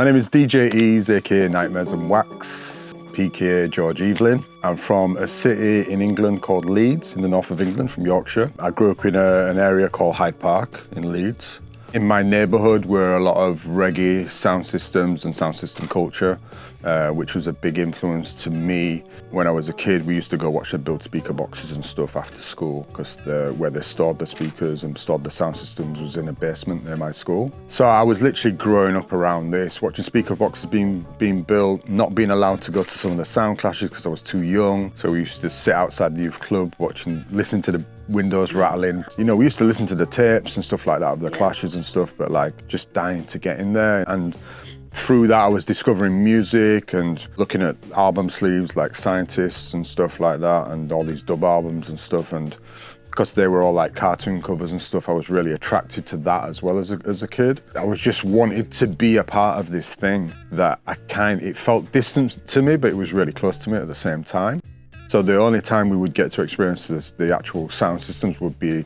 My name is DJ E.A.S.E, aka Nightmares and Wax, PKA George Evelyn. I'm from a city in England called Leeds, in the north of England, from Yorkshire. I grew up in an area called Hyde Park in Leeds. In my neighbourhood were a lot of reggae sound systems and sound system culture, which was a big influence to me. When I was a kid, we used to go watch them build speaker boxes and stuff after school, because where they stored the speakers and stored the sound systems was in a basement near my school. So I was literally growing up around this, watching speaker boxes being built, not being allowed to go to some of the sound clashes because I was too young. So we used to sit outside the youth club listening to the windows rattling. You know, we used to listen to the tapes and stuff like that of the clashes and stuff, but like just dying to get in there. And through that I was discovering music and looking at album sleeves like Scientists and stuff like that, and all these dub albums and stuff. And because they were all like cartoon covers and stuff, I was really attracted to that as well as a kid. I was just wanted to be a part of this thing that it felt distant to me, but it was really close to me at the same time. So the only time we would get to experience the actual sound systems would be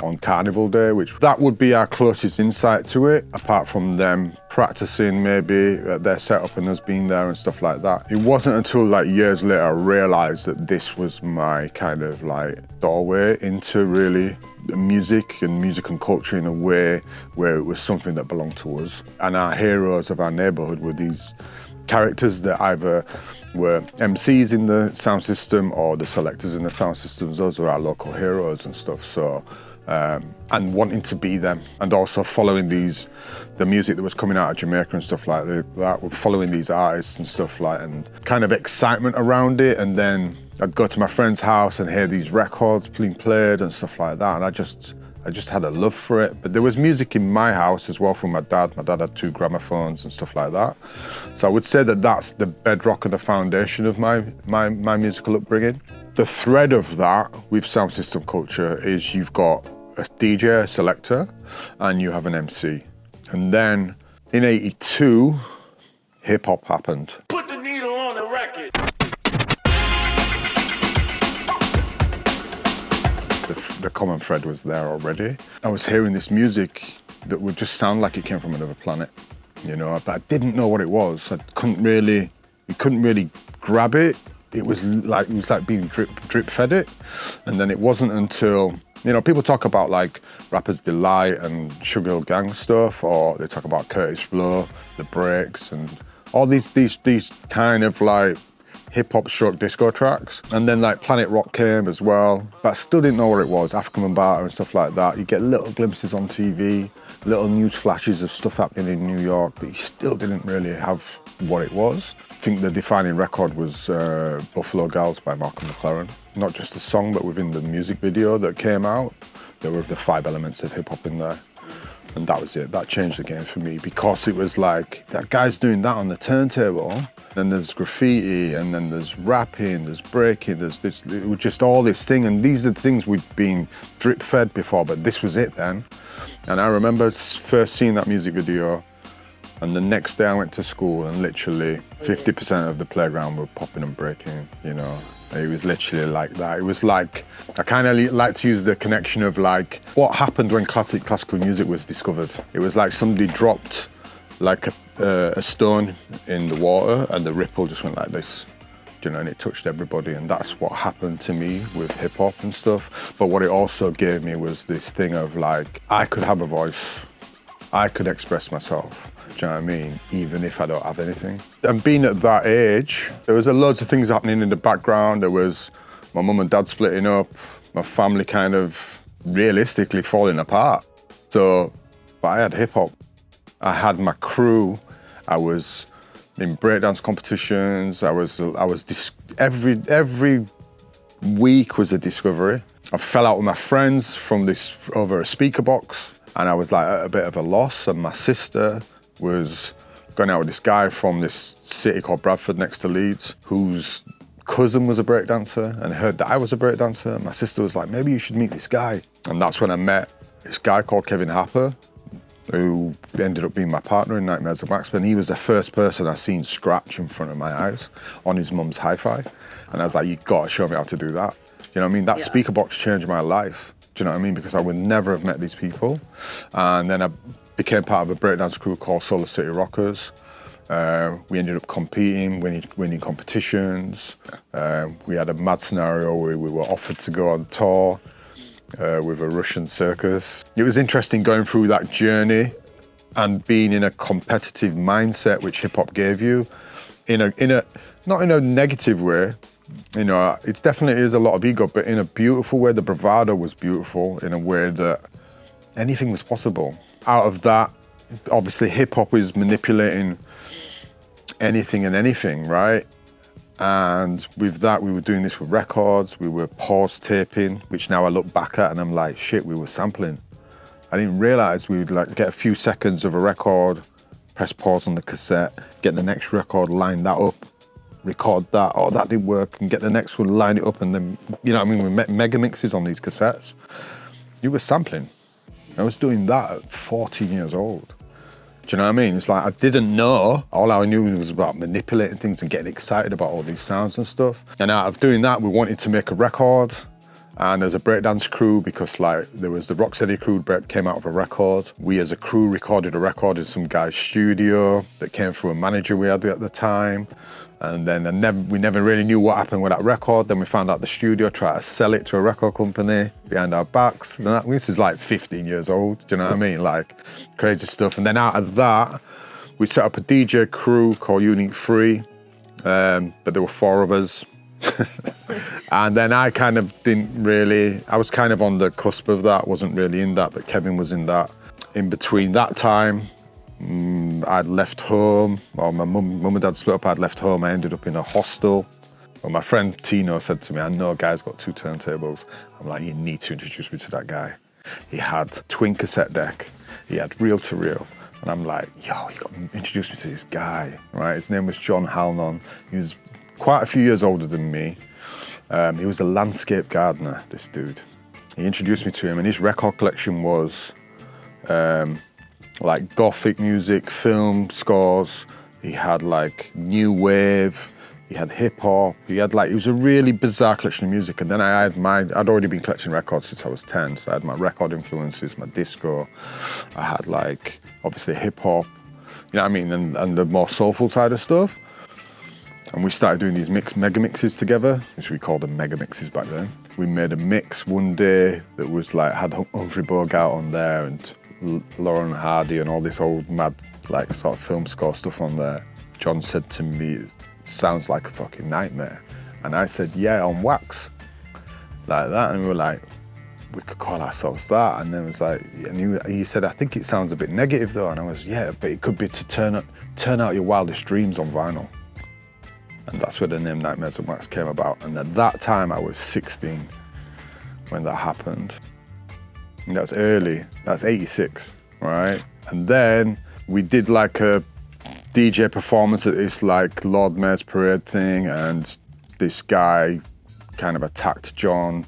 on Carnival Day, that would be our closest insight to it, apart from them practicing maybe their setup and us being there and stuff like that. It wasn't until like years later I realised that this was my kind of like doorway into really music and culture in a way where it was something that belonged to us. And our heroes of our neighbourhood were these characters that either were MCs in the sound system or the selectors in the sound systems. Those were our local heroes and stuff. So, and wanting to be them, and also following the music that was coming out of Jamaica and stuff like that, following these artists and stuff like, and kind of excitement around it. And then I'd go to my friend's house and hear these records being played and stuff like that, and I just had a love for it. But there was music in my house as well from my dad. My dad had 2 gramophones and stuff like that. So I would say that that's the bedrock and the foundation of my musical upbringing. The thread of that with sound system culture is you've got a DJ, a selector, and you have an MC. And then in '82, hip hop happened. Put the needle on the record. The common thread was there already. I was hearing this music that would just sound like it came from another planet, you know, but I didn't know what it was. We couldn't really grab it. It was like being drip fed it. And then it wasn't until, you know, people talk about like Rapper's Delight and Sugar Hill Gang stuff, or they talk about Curtis Blow, The Breaks, and all these kind of like hip-hop stroke disco tracks. And then like Planet Rock came as well, but I still didn't know what it was, African Bambaataa and stuff like that. You get little glimpses on TV, little news flashes of stuff happening in New York, but you still didn't really have what it was. I think the defining record was Buffalo Gals by Malcolm McLaren. Not just the song, but within the music video that came out, there were the 5 elements of hip-hop in there. And that was it. That changed the game for me, because it was like, that guy's doing that on the turntable, then there's graffiti, and then there's rapping, there's breaking, it was just all this thing. And these are the things we'd been drip-fed before, but this was it then. And I remember first seeing that music video, and the next day I went to school, and literally 50% of the playground were popping and breaking, you know. It was literally like that. It was like, I kind of like to use the connection of like, what happened when classical music was discovered? It was like somebody dropped like a stone in the water, and the ripple just went like this, you know, and it touched everybody. And that's what happened to me with hip hop and stuff. But what it also gave me was this thing of like, I could have a voice, I could express myself. Do you know what I mean? Even if I don't have anything. And being at that age, there was loads of things happening in the background. There was my mum and dad splitting up, my family kind of realistically falling apart. So, but I had hip hop. I had my crew. I was in breakdance competitions. Every week was a discovery. I fell out with my friends over a speaker box, and I was like at a bit of a loss. And my sister was going out with this guy from this city called Bradford next to Leeds, whose cousin was a breakdancer, and heard that I was a breakdancer. And my sister was like, maybe you should meet this guy. And that's when I met this guy called Kevin Harper, who ended up being my partner in Nightmares and Wax. And he was the first person I seen scratch in front of my eyes on his mum's hi-fi. And I was like, you gotta show me how to do that. You know what I mean? That speaker box changed my life. Do you know what I mean? Because I would never have met these people. And then I became part of a breakdance crew called Solar City Rockers. We ended up competing, winning competitions. We had a mad scenario where we were offered to go on tour with a Russian circus. It was interesting going through that journey and being in a competitive mindset which hip hop gave you, not in a negative way. You know, it definitely is a lot of ego, but in a beautiful way. The bravado was beautiful in a way that anything was possible. Out of that, obviously hip hop is manipulating anything and anything, right? And with that, we were doing this with records, we were pause taping, which now I look back at and I'm like, shit, we were sampling. I didn't realize we would like get a few seconds of a record, press pause on the cassette, get the next record, line that up, record that, oh, that didn't work, and get the next one, line it up, and then, you know what I mean, we mega mixes on these cassettes. You were sampling. I was doing that at 14 years old. Do you know what I mean? It's like I didn't know. All I knew was about manipulating things and getting excited about all these sounds and stuff. And out of doing that, we wanted to make a record. And as a breakdance crew, because like there was the Rocksteady crew that came out of a record. We as a crew recorded a record in some guy's studio that came through a manager we had at the time. And then we never really knew what happened with that record. Then we found out the studio tried to sell it to a record company behind our backs. And this is like 15 years old, do you know what I mean? Like crazy stuff. And then out of that, we set up a DJ crew called Unit 3, but there were 4 of us. And then I kind of I was kind of on the cusp of that, wasn't really in that, but Kevin was in that. In between that time, I'd left home, well, my mum and dad split up, I'd left home, I ended up in a hostel. Well, my friend Tino said to me, I know a guy's got 2 turntables. I'm like, you need to introduce me to that guy. He had twin cassette deck, he had reel to reel. And I'm like, yo, you got to introduce me to this guy, right? His name was John Halnon. He was quite a few years older than me. He was a landscape gardener, this dude. He introduced me to him, and his record collection was like gothic music, film scores. He had like new wave, he had hip hop, he was a really bizarre collection of music. And then I'd already been collecting records since I was 10, so I had my record influences, my disco. I had like, obviously hip hop, you know what I mean, and the more soulful side of stuff. And we started doing these mega mixes together, which we called them mega mixes back then. We made a mix one day that was like, had Humphrey Bogart on there and Lauren Hardy and all this old mad like sort of film score stuff on there. John said to me, it sounds like a fucking nightmare. And I said, yeah, on wax, like that. And we were like, we could call ourselves that. And then it was like, and he said, I think it sounds a bit negative though. And I was, yeah, but it could be to turn out your wildest dreams on vinyl. And that's where the name Nightmares on Wax came about. And at that time, I was 16 when that happened. And that's early, that's 86, right? And then we did like a DJ performance at this like Lord Mayor's Parade thing, and this guy kind of attacked John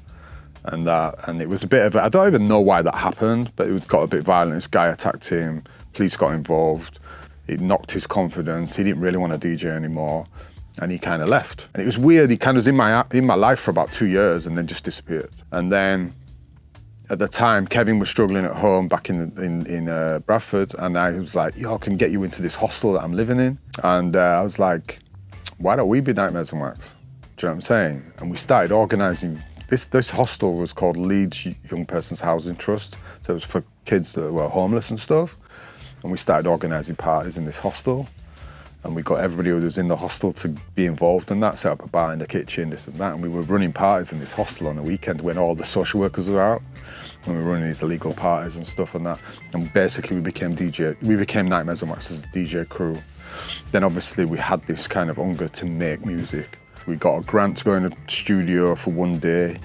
and it was a bit of I don't even know why that happened, but it got a bit violent. This guy attacked him, police got involved, it knocked his confidence, he didn't really want to DJ anymore. And he kind of left. And it was weird, he kind of was in my life for about 2 years and then just disappeared. And then at the time, Kevin was struggling at home back in Bradford, and I was like, yo, I can get you into this hostel that I'm living in. And I was like, why don't we be Nightmares on Wax? Do you know what I'm saying? And we started organising, this hostel was called Leeds Young Persons Housing Trust. So it was for kids that were homeless and stuff. And we started organising parties in this hostel. And we got everybody who was in the hostel to be involved in that, set up a bar in the kitchen, this and that. And we were running parties in this hostel on a weekend when all the social workers were out. And we were running these illegal parties and stuff and that. And basically we became Nightmares on Wax as a DJ crew. Then obviously we had this kind of hunger to make music. We got a grant to go in a studio for one day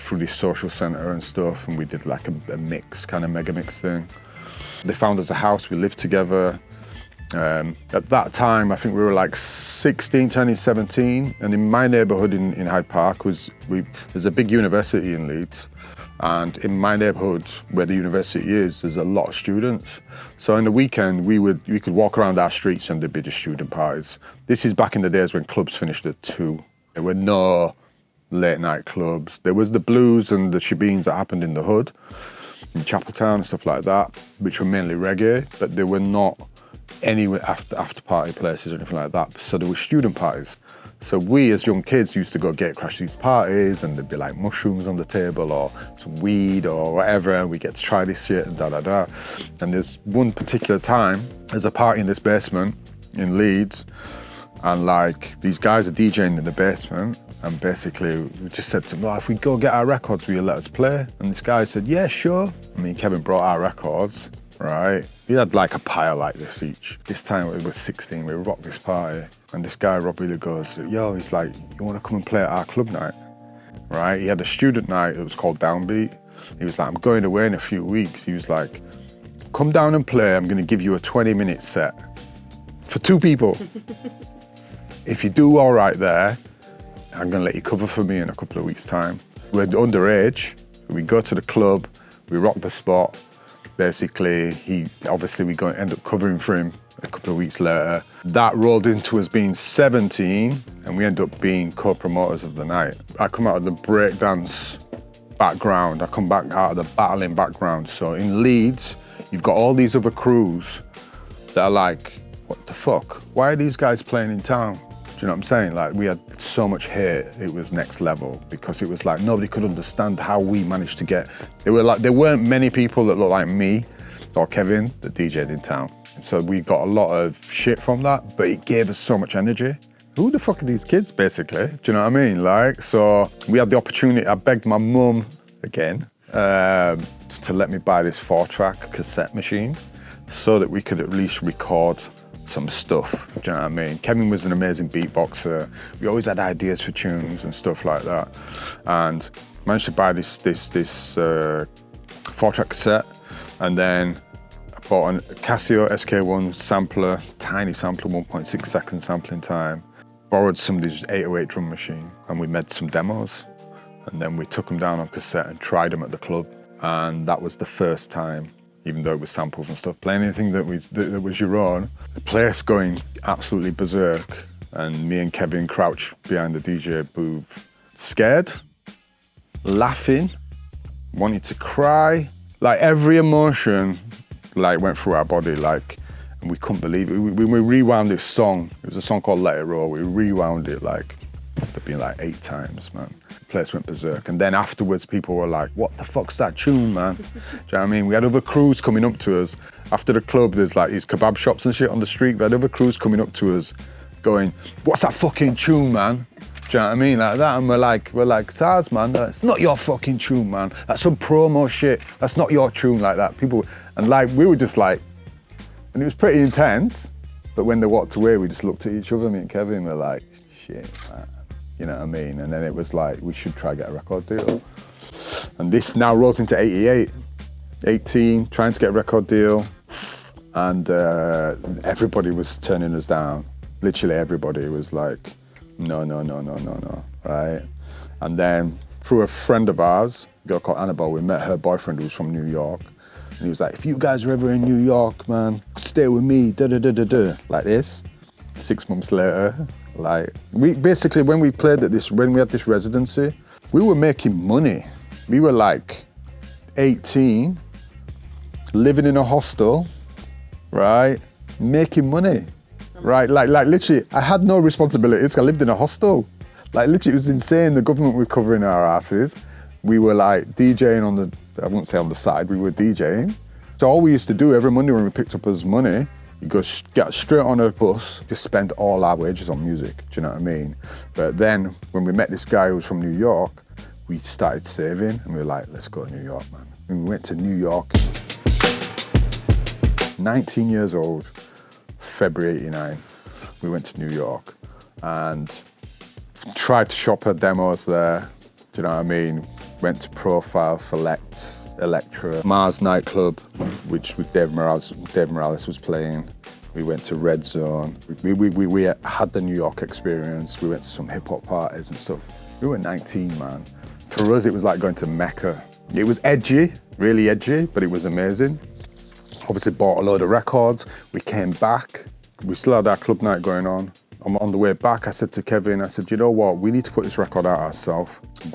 through this social centre and stuff. And we did like a mix, kind of mega mix thing. They found us a house, we lived together. At that time, I think we were like 16, turning 17, and in my neighbourhood in Hyde Park there's a big university in Leeds, and in my neighbourhood where the university is, there's a lot of students. So in the weekend, we could walk around our streets and there'd be the student parties. This is back in the days when clubs finished at 2. There were no late night clubs. There was the blues and the shebeens that happened in the hood, in Chapeltown and stuff like that, which were mainly reggae, but they were not any after party places or anything like that. So there were student parties. So we as young kids used to go get crash these parties, and there'd be like mushrooms on the table or some weed or whatever, and we get to try this shit and da. And there's one particular time, there's a party in this basement in Leeds, and like these guys are DJing in the basement, and basically we just said to them, "Oh, if we go get our records, will you let us play?" And this guy said, "Yeah, sure." I mean, Kevin brought our records, right? We had like a pile like this each. This time we were 16, we rocked this party. And this guy, Rob, really goes, "Yo," he's like, "You want to come and play at our club night?" Right? He had a student night that was called Downbeat. He was like, "I'm going away in a few weeks." He was like, "Come down and play. I'm going to give you a 20-minute set for 2 people. If you do all right there, I'm going to let you cover for me in a couple of weeks' time." We're underage. We go to the club. We rock the spot. Basically, we end up covering for him a couple of weeks later. That rolled into us being 17, and we end up being co-promoters of the night. I come out of the breakdance background. I come back out of the battling background. So in Leeds, you've got all these other crews that are like, "What the fuck? Why are these guys playing in town?" Do you know what I'm saying? Like, we had so much hate, it was next level, because it was like nobody could understand how we managed to get. There weren't many people that looked like me or Kevin that DJ'd in town. And so we got a lot of shit from that, but it gave us so much energy. Who the fuck are these kids, basically? Do you know what I mean? Like, so we had the opportunity. I begged my mum again to let me buy this 4-track cassette machine so that we could at least record some stuff. Do you know what I mean? Kevin was an amazing beatboxer. We always had ideas for tunes and stuff like that, and managed to buy this 4-track cassette, and then I bought a Casio SK1 sampler, tiny sampler, 1.6 second sampling time. Borrowed somebody's 808 drum machine, and we made some demos, and then we took them down on cassette and tried them at the club, and that was the first time. Even though it was samples and stuff, playing anything that was your own, the place going absolutely berserk, and me and Kevin crouched behind the DJ booth, scared, laughing, wanting to cry, like every emotion like went through our body, like, and we couldn't believe it. We rewound this song. It was a song called Let It Roll. We rewound it like, must have been like 8 times, man. The place went berserk. And then afterwards, people were like, "What the fuck's that tune, man?" Do you know what I mean? We had other crews coming up to us. After the club, there's like these kebab shops and shit on the street. We had other crews coming up to us going, "What's that fucking tune, man?" Do you know what I mean? Like that. And we're like, "It's ours, man. It's not your fucking tune, man. That's some promo shit. That's not your tune," like that. People, and like, we were just like, and it was pretty intense. But when they walked away, we just looked at each other, me and Kevin, we're like, "Shit, man." You know what I mean? And then it was like, we should try to get a record deal. And this now rolls into 88, 18, trying to get a record deal. And everybody was turning us down. Literally everybody was like, no, right? And then through a friend of ours, a girl called Annabelle, we met her boyfriend who was from New York. And he was like, "If you guys are ever in New York, man, stay with me, da-da-da-da-da," like this. 6 months later, like, we basically, when we had this residency, we were making money. We were like 18, living in a hostel, right? Making money, right? Like literally, I had no responsibilities. I lived in a hostel. Like literally, it was insane. The government was covering our asses. We were like DJing I wouldn't say on the side, we were DJing. So all we used to do every Monday when we picked up as money, you go get straight on a bus, just spend all our wages on music, do you know what I mean? But then when we met this guy who was from New York, we started saving, and we were like, "Let's go to New York, man." And we went to New York, 19 years old, February 89, we went to New York and tried to shop her demos there, do you know what I mean? Went to Profile, Select, Electra, Mars nightclub, which with Dave Morales was playing. We went to Red Zone. We had the New York experience. We went to some hip hop parties and stuff. We were 19, man. For us, it was like going to Mecca. It was edgy, really edgy, but it was amazing. Obviously bought a load of records. We came back. We still had our club night going on. On the way back, I said to Kevin, I said, "You know what? We need to put this record out ourselves."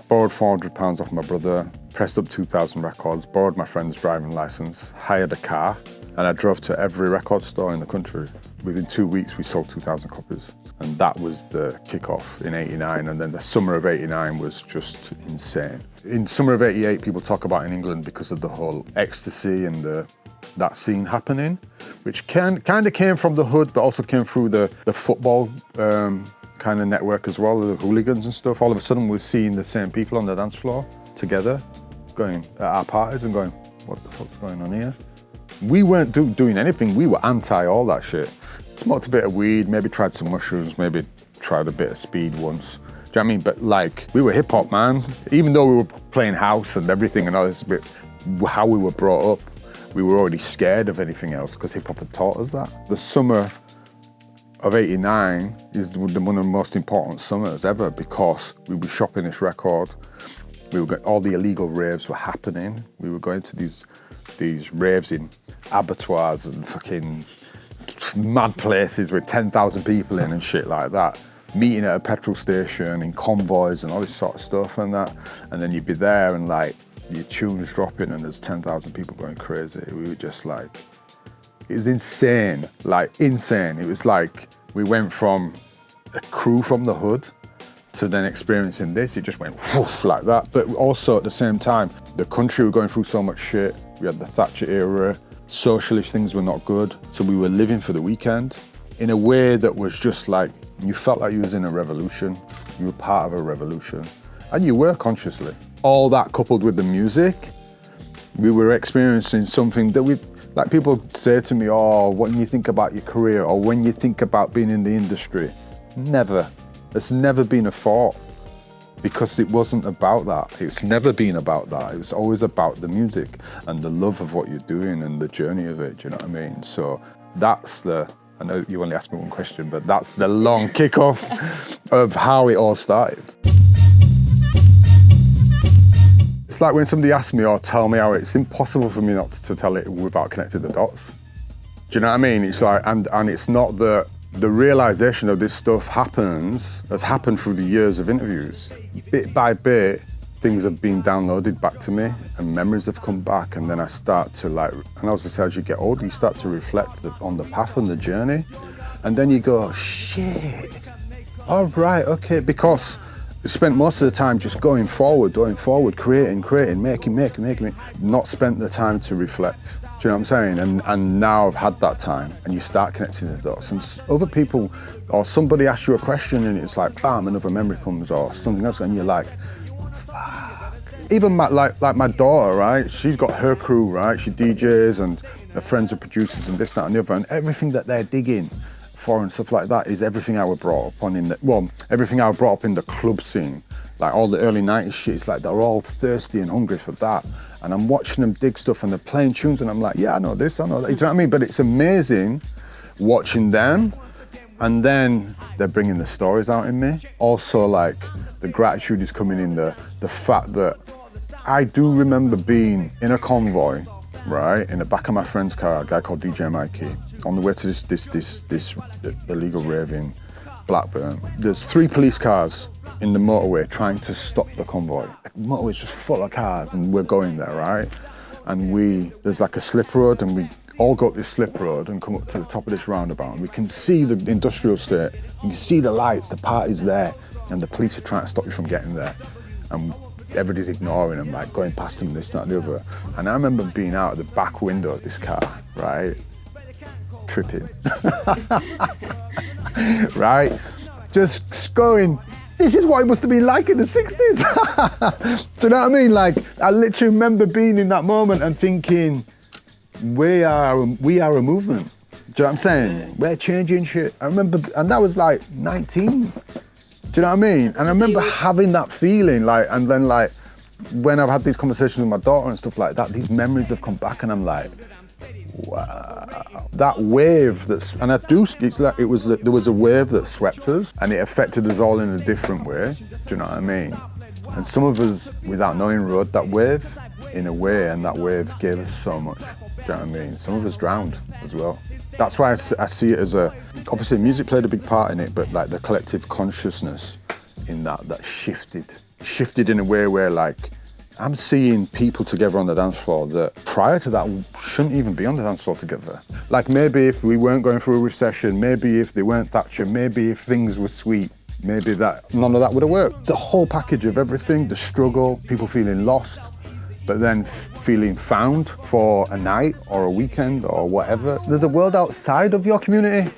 Borrowed £400 off my brother, pressed up 2,000 records, borrowed my friend's driving license, hired a car, And I drove to every record store in the country. Within 2 weeks, we sold 2,000 copies. And that was the kickoff in '89. And then the summer of '89 was just insane. In summer of '88, people talk about in England because of the whole ecstasy and that scene happening, which kind of came from the hood, but also came through the football kind of network as well, the hooligans and stuff. All of a sudden, we're seeing the same people on the dance floor together, going at our parties and going, what the fuck's going on here? We weren't doing anything. We were anti all that shit. Smoked a bit of weed, maybe tried some mushrooms, maybe tried a bit of speed once. Do you know what I mean? But like, we were hip hop, man. Even though we were playing house and everything and all this, but how we were brought up, we were already scared of anything else because hip hop had taught us that. The summer of '89 is one of the most important summers ever because we were shopping this record. All the illegal raves were happening. We were going to these raves in abattoirs and fucking mad places with 10,000 people in and shit like that. Meeting at a petrol station in convoys and all this sort of stuff and that. And then you'd be there and like your tune's dropping and there's 10,000 people going crazy. We were just like, it was insane, like insane. It was like we went from a crew from the hood to then experiencing this. It just went woof like that. But also at the same time, the country were going through so much shit. We had the Thatcher era, socialist things were not good. So we were living for the weekend in a way that was just like, you felt like you was in a revolution. You were part of a revolution. And you were consciously. All that coupled with the music, we were experiencing something that like people say to me, oh, when you think about your career or when you think about being in the industry, never. It's never been a thought because it wasn't about that. It's never been about that. It was always about the music and the love of what you're doing and the journey of it, do you know what I mean? So that's I know you only asked me one question, but that's the long kickoff of how it all started. It's like when somebody asks me or tell me how it's impossible for me not to tell it without connecting the dots. Do you know what I mean? It's like, and it's not that the realization of this stuff has happened through the years of interviews. Bit by bit, things have been downloaded back to me and memories have come back, and then I start to like, and also as you get older, you start to reflect on the path and the journey, and then you go, shit, all right, okay, because I spent most of the time just going forward, creating, making, not spent the time to reflect. Do you know what I'm saying? And now I've had that time and you start connecting the dots and other people or somebody asks you a question and it's like, bam, another memory comes or something else and you're like, fuck. Even like my daughter, right? She's got her crew, right? She DJs and her friends are producers and this, that and the other, and everything that they're digging for and stuff like that is everything I was brought up on everything I was brought up in the club scene. Like all the early 90s shit, it's like they're all thirsty and hungry for that. And I'm watching them dig stuff and they're playing tunes and I'm like, yeah, I know this, I know that. You know what I mean? But it's amazing watching them and then they're bringing the stories out in me. Also like the gratitude is coming in the fact that I do remember being in a convoy, right? In the back of my friend's car, a guy called DJ E.A.S.E, on the way to this illegal rave in Blackburn. There's 3 police cars in the motorway trying to stop the convoy. The motorway's just full of cars and we're going there, right? And there's like a slip road and we all go up this slip road and come up to the top of this roundabout and we can see the industrial estate, you can see the lights, the party's there and the police are trying to stop you from getting there. And everybody's ignoring them, like going past them, this, that and the other. And I remember being out of the back window of this car, right? Tripping. Right? Just going, this is what it must have been like in the 60s. Do you know what I mean? Like, I literally remember being in that moment and thinking, we are a movement. Do you know what I'm saying? We're changing shit. I remember, and that was like 19. Do you know what I mean? And I remember having that feeling, like, and then like, when I've had these conversations with my daughter and stuff like that, these memories have come back and I'm like, wow, that wave there was a wave that swept us and it affected us all in a different way, do you know what I mean? And some of us, without knowing, rode that wave in a way and that wave gave us so much, do you know what I mean? Some of us drowned as well. That's why I see it as obviously music played a big part in it, but like the collective consciousness in that shifted in a way where like I'm seeing people together on the dance floor that prior to that shouldn't even be on the dance floor together. Like maybe if we weren't going through a recession, maybe if they weren't Thatcher, maybe if things were sweet, maybe that none of that would have worked. The whole package of everything, the struggle, people feeling lost, but then feeling found for a night or a weekend or whatever. There's a world outside of your community.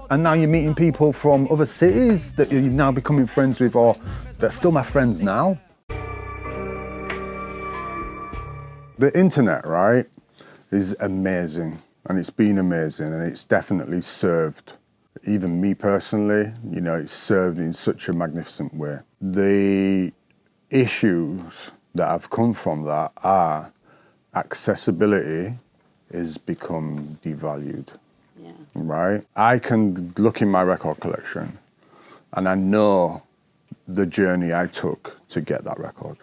And now you're meeting people from other cities that you're now becoming friends with, or they're still my friends now. The internet, right, is amazing, and it's been amazing, and it's definitely served, even me personally, you know, it's served in such a magnificent way. The issues that have come from that are accessibility has become devalued, right? I can look in my record collection, and I know the journey I took to get that record.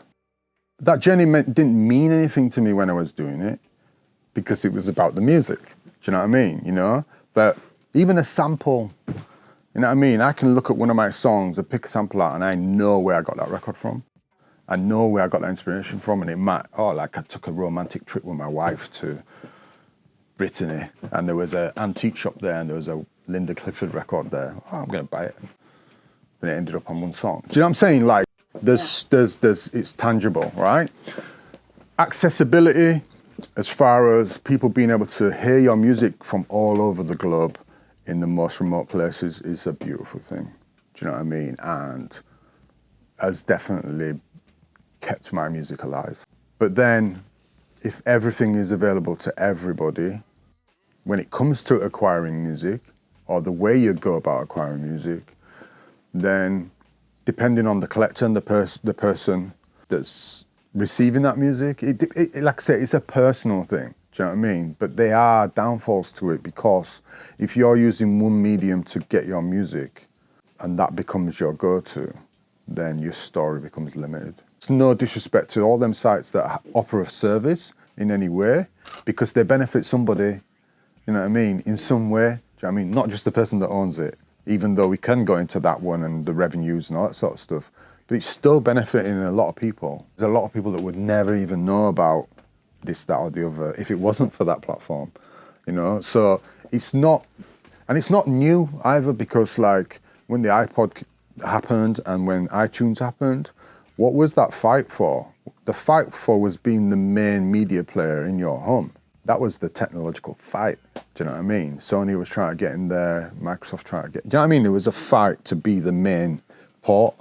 That journey didn't mean anything to me when I was doing it because it was about the music. Do you know what I mean? You know? But even a sample, you know what I mean? I can look at one of my songs and pick a sample out and I know where I got that record from. I know where I got that inspiration from, and it might, like I took a romantic trip with my wife to Brittany and there was an antique shop there and there was a Linda Clifford record there. Oh, I'm gonna buy it. Then it ended up on one song. Do you know what I'm saying? Like, it's tangible, right? Accessibility, as far as people being able to hear your music from all over the globe in the most remote places, is a beautiful thing. Do you know what I mean? And has definitely kept my music alive. But then, if everything is available to everybody, when it comes to acquiring music, or the way you go about acquiring music, then depending on the collector and the person that's receiving that music, it, like I say, it's a personal thing. Do you know what I mean? But there are downfalls to it, because if you're using one medium to get your music and that becomes your go-to, then your story becomes limited. It's no disrespect to all them sites that offer a service in any way, because they benefit somebody, you know what I mean, in some way. Do you know what I mean? Not just the person that owns it, even though we can go into that one and the revenues and all that sort of stuff. But it's still benefiting a lot of people. There's a lot of people that would never even know about this, that, or the other if it wasn't for that platform, you know? So it's not, and it's not new either, because like when the iPod happened and when iTunes happened, what was that fight for? The fight for was being the main media player in your home. That was the technological fight. Do you know what I mean? Sony was trying to get in there, Microsoft trying to get, do you know what I mean? There was a fight to be the main port.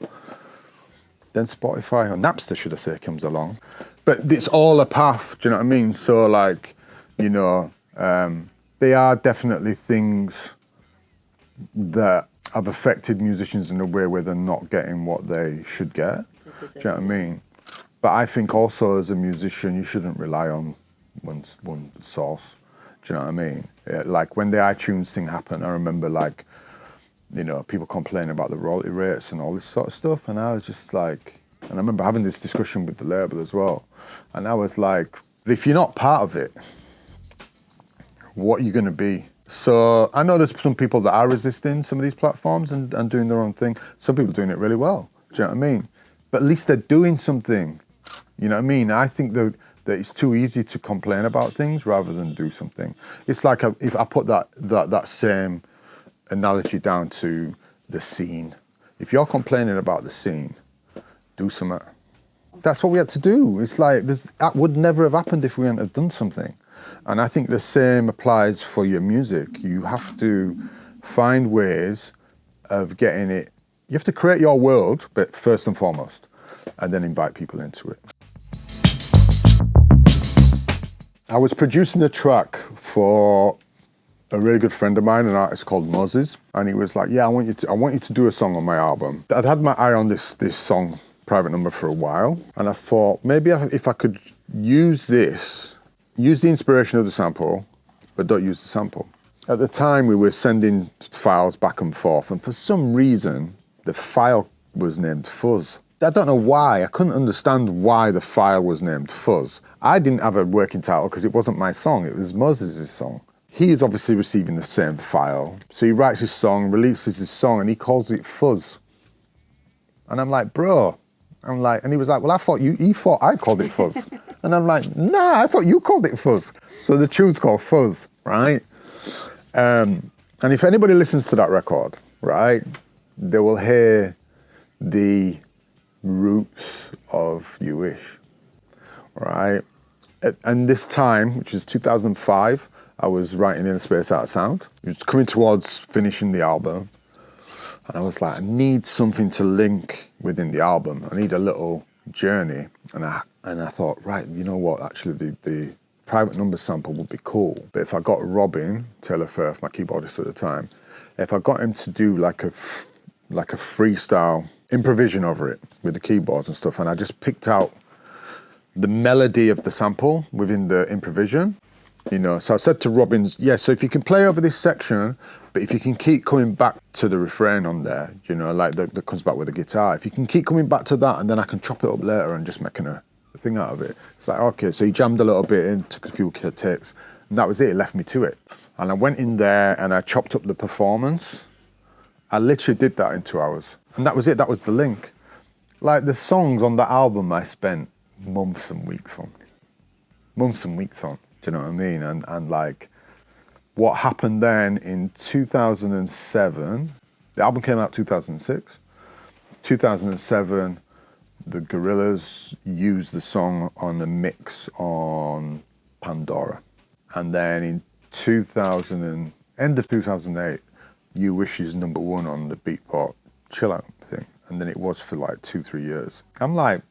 Then Spotify, or Napster should I say, comes along. But it's all a path, do you know what I mean? So like, you know, they are definitely things that have affected musicians in a way where they're not getting what they should get. Do you know what I mean? But I think also as a musician, you shouldn't rely on one source. Do you know what I mean? Like when the iTunes thing happened, I remember like, you know, people complaining about the royalty rates and all this sort of stuff. And I was just like, and I remember having this discussion with the label as well. And I was like, if you're not part of it, what are you going to be? So I know there's some people that are resisting some of these platforms and doing their own thing. Some people are doing it really well. Do you know what I mean? But at least they're doing something. You know what I mean? I think that it's too easy to complain about things rather than do something. It's like if I put that same analogy down to the scene. If you're complaining about the scene, do something. That's what we had to do. It's like that would never have happened if we hadn't have done something. And I think the same applies for your music. You have to find ways of getting it. You have to create your world, but first and foremost, and then invite people into it. I was producing a track for a really good friend of mine, an artist called Moses, and he was like, "Yeah, I want you to do a song on my album." I'd had my eye on this song, Private Number, for a while, and I thought maybe if I could use the inspiration of the sample, but don't use the sample. At the time, we were sending files back and forth, and for some reason, the file was named Fuzz. I don't know why. I couldn't understand why the file was named Fuzz. I didn't have a working title because it wasn't my song. It was Moses' song. He is obviously receiving the same file. So he writes his song, releases his song, and he calls it Fuzz. And I'm like, bro, I'm like, and he was like, well, he thought I called it fuzz. And I'm like, nah, I thought you called it fuzz. So the tune's called Fuzz, right? And if anybody listens to that record, right, they will hear the roots of You Wish, right? And this time, which is 2005, I was writing In a Space Out of Sound. It was coming towards finishing the album. And I was like, I need something to link within the album. I need a little journey. And I thought, right, you know what, actually the private number sample would be cool. But if I got Robin, Taylor Firth, my keyboardist at the time, if I got him to do like a freestyle improvisation over it with the keyboards and stuff, and I just picked out the melody of the sample within the improvisation, you know. So I said to Robin, yeah, so if you can play over this section, but if you can keep coming back to the refrain on there, you know, like that comes back with the guitar, if you can keep coming back to that, and then I can chop it up later and just making a thing out of it. It's like, okay, so he jammed a little bit in, took a few takes, and that was it, left me to it. And I went in there and I chopped up the performance. I literally did that in 2 hours. And that was it, that was the link. Like the songs on that album I spent months and weeks on. Months and weeks on, do you know what I mean? And like, what happened then in 2007, the album came out 2006. 2007, the Gorillaz used the song on a mix on Pandora. And then in end of 2008, You Wish is #1 on the Beatport Chill Out thing. And then it was for like 2-3 years. I'm like,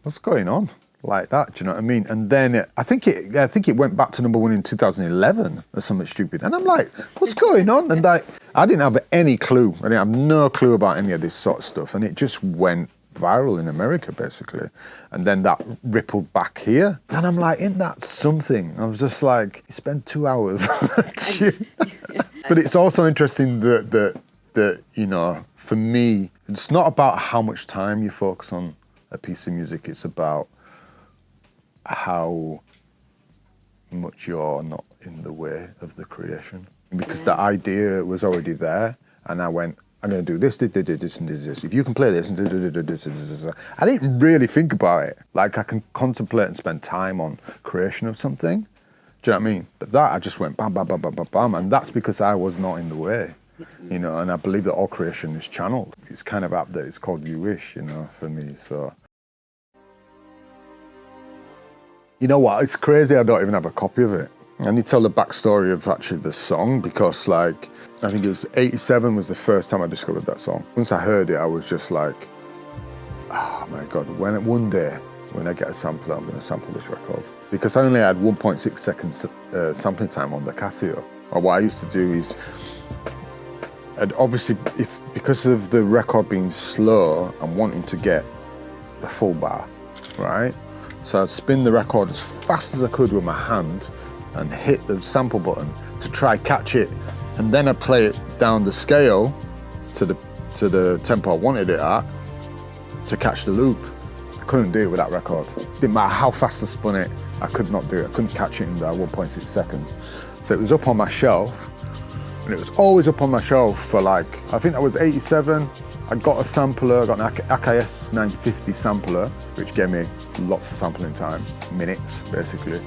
what's going on? Like that, do you know what I mean? And then I think it went back to #1 in 2011 or something stupid. And I'm like, what's going on? And I didn't have any clue. I didn't have no clue about any of this sort of stuff. And it just went viral in America, basically. And then that rippled back here. And I'm like, isn't that something? I was just like, you spend 2 hours. But it's also interesting that, you know, for me, it's not about how much time you focus on a piece of music. It's about how much you're not in the way of the creation. Because the idea was already there. And I went, I'm going to do this, this, and this. If you can play this, and this. I didn't really think about it. Like, I can contemplate and spend time on creation of something. Do you know what I mean? But that, I just went bam, bam, bam, bam, bam, bam. And that's because I was not in the way, you know, and I believe that all creation is channeled. It's kind of apt that it's called You Wish, you know, for me, so. You know what, it's crazy I don't even have a copy of it. I need to tell the backstory of actually the song because, like, I think it was 87 was the first time I discovered that song. Once I heard it, I was just like, oh my God, one day, when I get a sampler, I'm going to sample this record. Because I only had 1.6 seconds sampling time on the Casio. Or what I used to do is, and obviously, because of the record being slow, I'm wanting to get a full bar, right? So I'd spin the record as fast as I could with my hand and hit the sample button to try catch it. And then I'd play it down the scale to the tempo I wanted it at to catch the loop. I couldn't do it with that record. Didn't matter how fast I spun it, I could not do it. I couldn't catch it in that 1.6 seconds. So it was up on my shelf, and it was always up on my shelf for like, I think that was 87. I got a sampler, I got an AKS 950 sampler, which gave me lots of sampling time, minutes basically.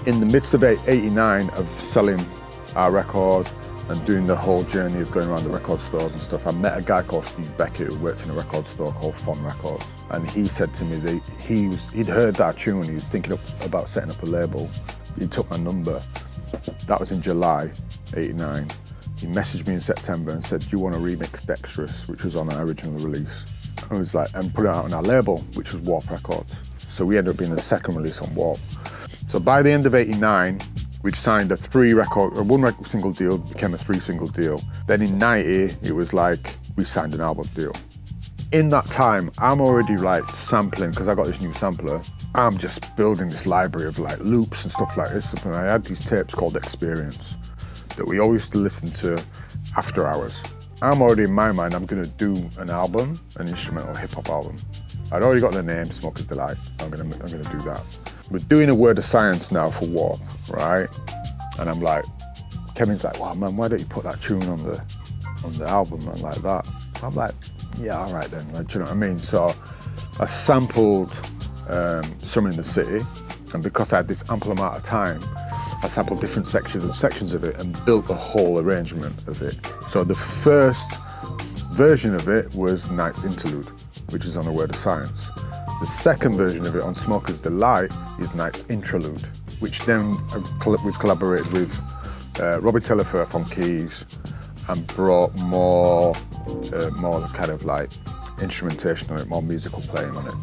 In the midst of 89 of selling our record and doing the whole journey of going around the record stores and stuff, I met a guy called Steve Beckett who worked in a record store called Fon Records. And he said to me that he'd heard that tune, he was thinking about setting up a label. He took my number. That was in July, 89. He messaged me in September and said, do you want to remix Dexterous, which was on our original release? I was like, and put it out on our label, which was Warp Records. So we ended up being the second release on Warp. So by the end of 89, we'd signed a one single deal, became a 3-single deal. Then in 90, it was like, we signed an album deal. In that time, I'm already like sampling, because I got this new sampler. I'm just building this library of like loops and stuff like this. And I had these tapes called Experience that we always used to listen to after hours. I'm already in my mind, I'm gonna do an album, an instrumental hip hop album. I'd already got the name, Smoker's Delight. I'm gonna do that. We're doing a Word of Science now for Warp, right? And I'm like, Kevin's like, wow man, why don't you put that tune on the album and like that? I'm like, yeah, all right then, like, do you know what I mean? So I sampled Summer in the City, and because I had this ample amount of time, I sampled different sections of it and built a whole arrangement of it. So the first version of it was Night's Interlude, which is on A Word of Science. The second version of it on Smoker's Delight is Night's Intralude, which then we've collaborated with Robbie Taylor Firth on keys and brought more kind of like instrumentation on it, more musical playing on it.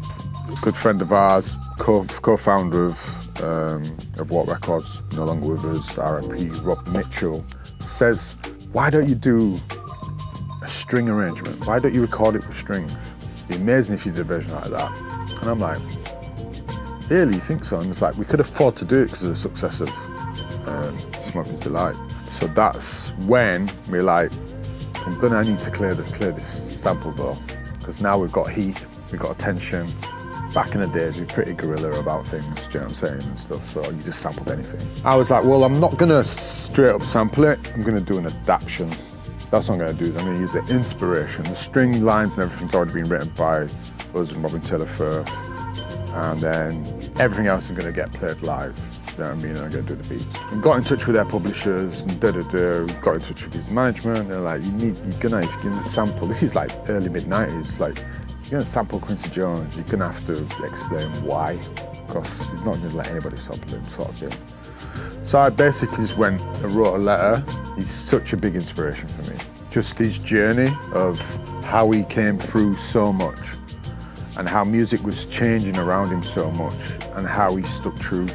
A good friend of ours, co-founder of What Records, no longer with us, R.I.P. Rob Mitchell, says, why don't you do a string arrangement? Why don't you record it with strings? It'd be amazing if you did a version like that. And I'm like, really, you think so? And it's like, we could afford to do it because of the success of Smoker's Delight. So that's when we're like, I need to clear this sample though, because now we've got heat, we've got attention. Back in the days, we were pretty guerrilla about things, do you know what I'm saying, and stuff, so you just sampled anything. I was like, well, I'm not gonna straight up sample it, I'm gonna do an adaptation. That's what I'm gonna do, I'm gonna use the inspiration. The string lines and everything's already been written by us and Robin Taylor Firth, and then everything else is gonna get played live. You know what I mean? I'm gonna do the beats. I got in touch with their publishers and got in touch with his management. They're like, if you're gonna sample, this is like early mid-90s, like, if you're gonna sample Quincy Jones, you're gonna have to explain why, because he's not gonna let anybody sample him, sort of thing. So I basically just went and wrote a letter. He's such a big inspiration for me. Just his journey of how he came through so much and how music was changing around him so much and how he stuck true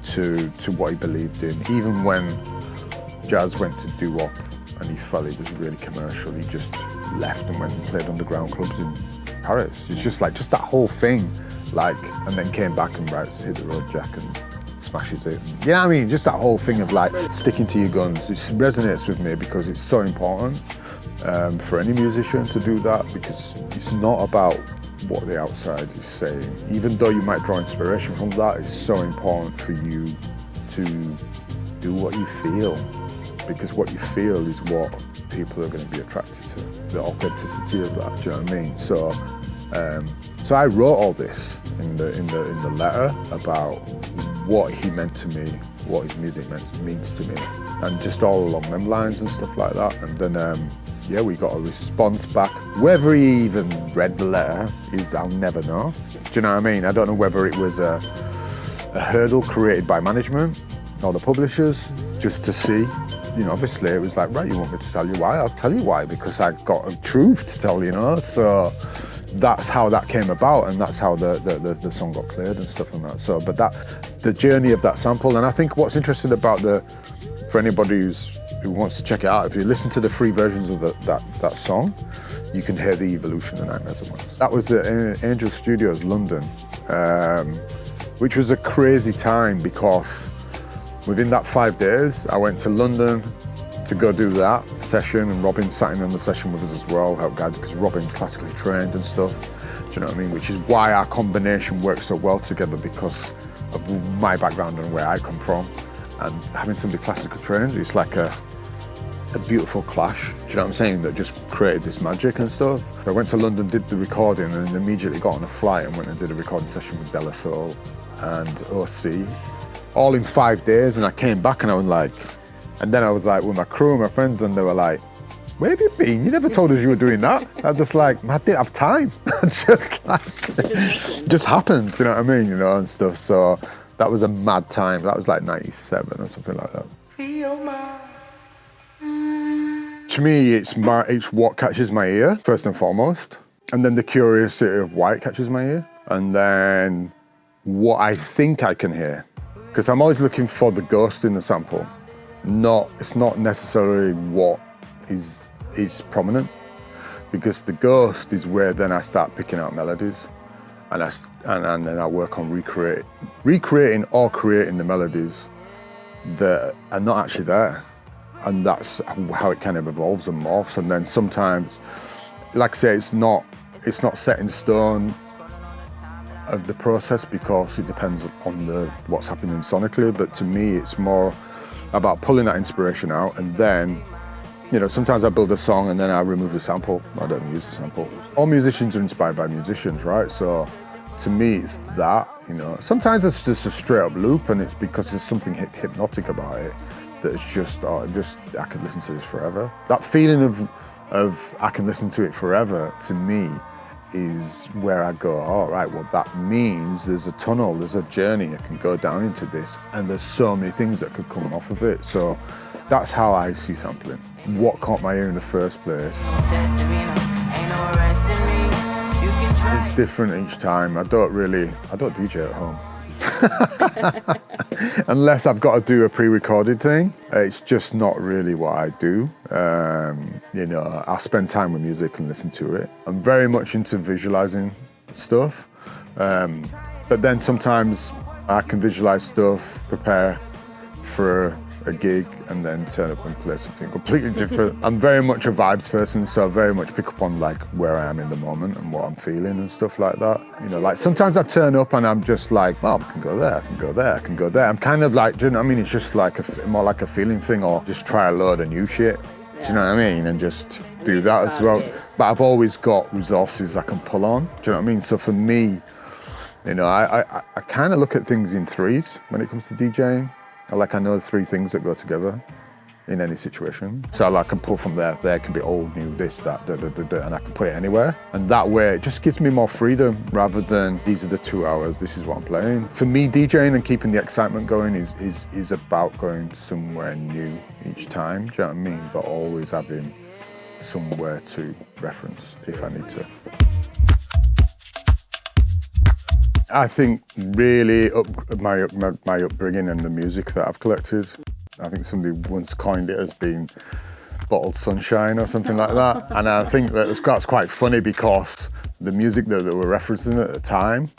to what he believed in. Even when jazz went to doo-wop and he felt it was really commercial, he just left and went and played underground clubs in Paris. It's just like, just that whole thing, like, and then came back and writes Hit the Road Jack and smashes it. You know what I mean? Just that whole thing of like sticking to your guns. It resonates with me because it's so important for any musician to do that, because it's not about what the outside is saying. Even though you might draw inspiration from that, it's so important for you to do what you feel, because what you feel is what people are going to be attracted to, the authenticity of that, do you know what I mean? So I wrote all this in the letter about what he meant to me, what his music means to me, and just all along them lines and stuff like that. And then yeah, we got a response back. Whether he even read the letter I'll never know. Do you know what I mean? I don't know whether it was a hurdle created by management or the publishers just to see. You know, obviously it was like, right, you want me to tell you why? I'll tell you why, because I got a truth to tell, you know? So that's how that came about, and that's how the song got cleared and stuff like that. So, but the journey of that sample, and I think what's interesting about for anybody who wants to check it out, if you listen to the 3 versions of that song, you can hear the evolution of Nightmares at Once. That was at Angel Studios, London, which was a crazy time because within that 5 days, I went to London to go do that session, and Robin sat in on the session with us as well, helped guide, because Robin's classically trained and stuff, do you know what I mean? Which is why our combination works so well together, because of my background and where I come from. And having somebody classically trained, it's like a beautiful clash, do you know what I'm saying, that just created this magic and stuff. I went to London, did the recording, and then immediately got on a flight and went and did a recording session with De La Soul and O.C., all in 5 days, and I came back and I was like, and then I was like with my crew and my friends, and they were like, where have you been? You never told us you were doing that. I was just like, I didn't have time. just happened, you know what I mean, you know, and stuff. So that was a mad time. That was like 97 or something like that. To me, it's what catches my ear, first and foremost, and then the curiosity of why it catches my ear, and then what I think I can hear. Because I'm always looking for the ghost in the sample. It's not necessarily what is prominent, because the ghost is where then I start picking out melodies, and then I work on recreating or creating the melodies that are not actually there. And that's how it kind of evolves and morphs. And then sometimes, like I say, it's not set in stone of the process, because it depends on what's happening sonically. But to me, it's more about pulling that inspiration out and then, You know, sometimes I build a song and then I remove the sample. I don't use the sample. All musicians are inspired by musicians, right? So to me, it's that, you know. Sometimes it's just a straight up loop and it's because there's something hypnotic about it that it's just, I could listen to this forever. That feeling of I can listen to it forever, to me, is where I go, all right, well, that means there's a tunnel, there's a journey I can go down into this, and there's so many things that could come off of it. So that's how I see sampling. What caught my ear in the first place? It's different each time. I don't DJ at home. Unless I've got to do a pre-recorded thing, it's just not really what I do. You know, I spend time with music and listen to it. I'm very much into visualizing stuff, but then sometimes I can visualize stuff, prepare for a gig, and then turn up and play something completely different. I'm very much a vibes person, so I very much pick up on like where I am in the moment and what I'm feeling and stuff like that. You know, like sometimes I turn up and I'm just like, oh, I can go there, I can go there, I can go there. I'm kind of like, do you know what I mean? It's just like more like a feeling thing, or just try a load of new shit. Do you know what I mean? And just do that as well. But I've always got resources I can pull on. Do you know what I mean? So for me, you know, I kind of look at things in threes when it comes to DJing. I know 3 things that go together in any situation. So I can pull from there. There can be old, new, this, that, and I can put it anywhere. And that way, it just gives me more freedom rather than these are the 2 hours, this is what I'm playing. For me, DJing and keeping the excitement going is about going somewhere new each time, do you know what I mean? But always having somewhere to reference if I need to. I think really my upbringing and the music that I've collected. I think somebody once coined it as being bottled sunshine or something like that. And I think that's quite funny because the music that they were referencing at the time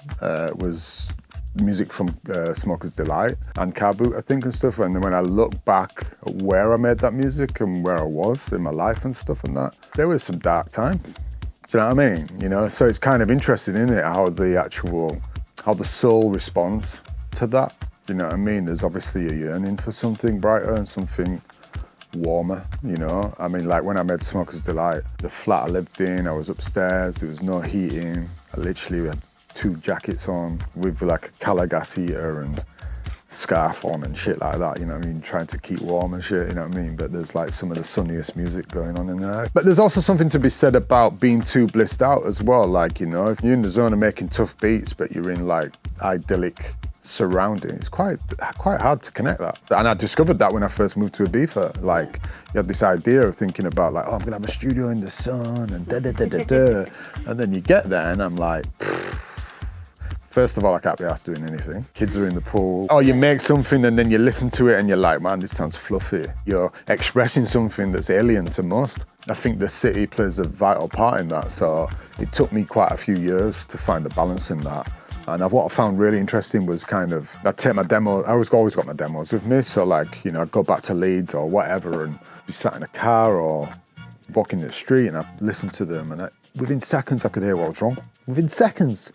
was music from Smoker's Delight and Car Boot, I think, and stuff. And then when I look back at where I made that music and where I was in my life and stuff and that, there were some dark times. Do you know what I mean? You know, so it's kind of interesting, isn't it, how the soul responds to that. You know what I mean? There's obviously a yearning for something brighter and something warmer, you know? I mean, like when I made Smoker's Delight, the flat I lived in, I was upstairs, there was no heating. I literally had 2 jackets on with like a Cala gas heater and scarf on and shit like that, you know what I mean? Trying to keep warm and shit, you know what I mean? But there's like some of the sunniest music going on in there. But there's also something to be said about being too blissed out as well. Like, you know, if you're in the zone of making tough beats, but you're in like idyllic surroundings, it's quite hard to connect that. And I discovered that when I first moved to Ibiza. Like, you had this idea of thinking about like, oh, I'm gonna have a studio in the sun and da-da-da-da-da. And then you get there and I'm like, first of all, I can't be asked doing anything. Kids are in the pool. Oh, you make something and then you listen to it and you're like, man, this sounds fluffy. You're expressing something that's alien to most. I think the city plays a vital part in that. So it took me quite a few years to find the balance in that. And what I found really interesting was kind of, I'd take my demo, I always got my demos with me. So like, you know, I'd go back to Leeds or whatever and be sat in a car or walking the street and I'd listen to them. And within seconds, I could hear what was wrong. Within seconds.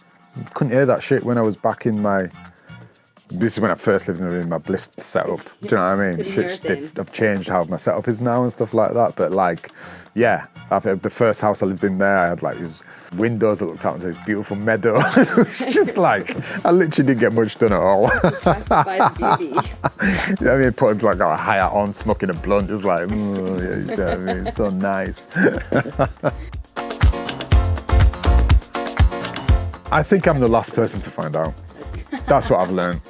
Couldn't hear that shit when I was back in this is when I first lived in my blissed setup. Do you know what I mean? I've changed how my setup is now and stuff like that. But like, yeah, the first house I lived in there, I had like these windows that looked out into this beautiful meadow. It was just like, I literally didn't get much done at all. Distracted by the beauty. You know what I mean? Putting like a hat on, smoking a blunt, just like, yeah, you know what I mean? It's so nice. I think I'm the last person to find out. That's what I've learned.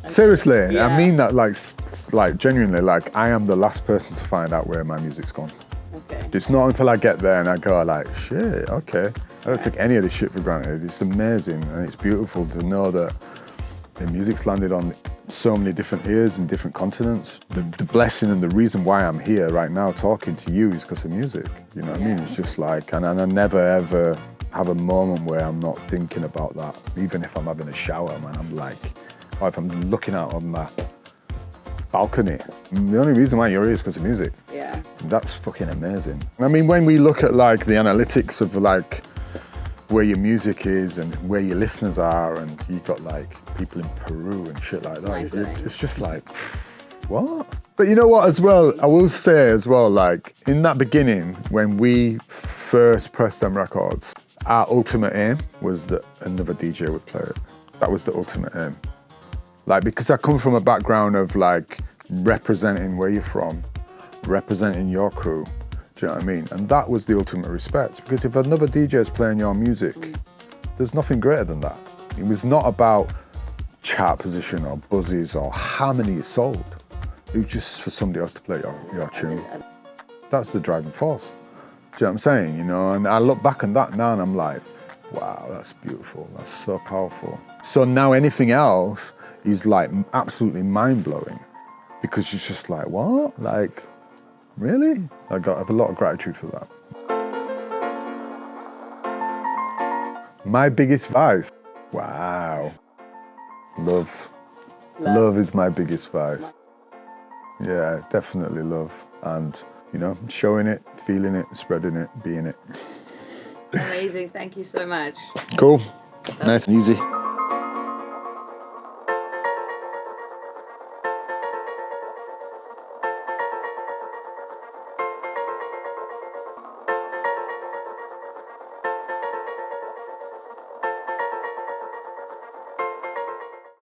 Seriously, yeah. I mean that like genuinely, like I am the last person to find out where my music's gone. Okay. It's not until I get there and I go like, shit, okay. I don't take any of this shit for granted. It's amazing and it's beautiful to know that the music's landed on so many different ears and different continents. The blessing and the reason why I'm here right now talking to you is because of music. You know what I mean? It's just like, and I never ever have a moment where I'm not thinking about that. Even if I'm having a shower, man, I'm like, or if I'm looking out on my balcony, the only reason why you're here is because of music. Yeah. That's fucking amazing. I mean, when we look at like the analytics of like where your music is and where your listeners are, and you've got like people in Peru and shit like that, it's just like, what? But you know what, as well, I will say as well, like, in that beginning, when we first pressed them records, our ultimate aim was that another DJ would play it. That was the ultimate aim. Like, because I come from a background of, like, representing where you're from, representing your crew, do you know what I mean? And that was the ultimate respect, because if another DJ is playing your music, there's nothing greater than that. It was not about chart position or buzzes or how many you sold. It was just for somebody else to play your tune. That's the driving force. Do you know what I'm saying? You know, and I look back on that now and I'm like, wow, that's beautiful. That's so powerful. So now anything else is like absolutely mind-blowing, because it's just like, what? Like, really? I have a lot of gratitude for that. My biggest vice? Wow. Love. Love is my biggest vice. Yeah, definitely love. And, you know, showing it, feeling it, spreading it, being it. Amazing. Thank you so much. Cool. Nice and easy.